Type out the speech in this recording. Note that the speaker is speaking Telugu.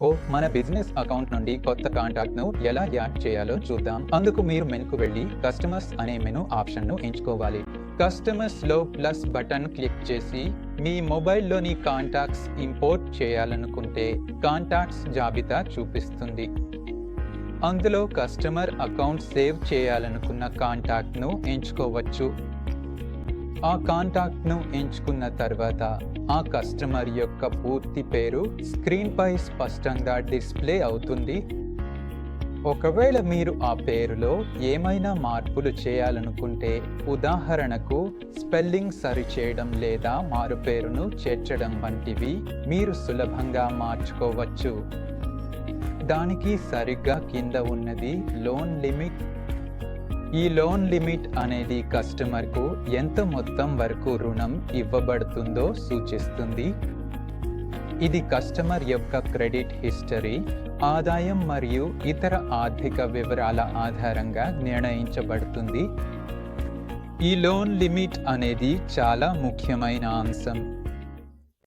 మన బిజినెస్ అకౌంట్ నుండి కొత్త కాంటాక్ట్ను ఎలా యాడ్ చేయాలో చూద్దాం. అందుకు మీరు మెనుకు వెళ్ళి కస్టమర్స్ అనే మెను ఆప్షన్ను ఎంచుకోవాలి. కస్టమర్స్లో ప్లస్ బటన్ క్లిక్ చేసి మీ మొబైల్లోని కాంటాక్ట్స్ ఇంపోర్ట్ చేయాలనుకుంటే కాంటాక్ట్స్ జాబితా చూపిస్తుంది. అందులో కస్టమర్ అకౌంట్ సేవ్ చేయాలనుకున్న కాంటాక్ట్ను ఎంచుకోవచ్చు. ఆ కాంటాక్ట్ను ఎంచుకున్న తర్వాత ఆ కస్టమర్ యొక్క పూర్తి పేరు స్క్రీన్పై స్పష్టంగా డిస్ప్లే అవుతుంది. ఒకవేళ మీరు ఆ పేరులో ఏమైనా మార్పులు చేయాలనుకుంటే, ఉదాహరణకు స్పెల్లింగ్ సరిచేయడం లేదా మారుపేరును చేర్చడం వంటివి మీరు సులభంగా మార్చుకోవచ్చు. దానికి సరిగ్గా కింద ఉన్నది లోన్ లిమిట్. ఈ లోన్ లిమిట్ అనేది కస్టమర్కు ఎంత మొత్తం వరకు రుణం ఇవ్వబడుతుందో సూచిస్తుంది. ఇది కస్టమర్ యొక్క క్రెడిట్ హిస్టరీ, ఆదాయం మరియు ఇతర ఆర్థిక వివరాల ఆధారంగా నిర్ణయించబడుతుంది. ఈ లోన్ లిమిట్ అనేది చాలా ముఖ్యమైన అంశం.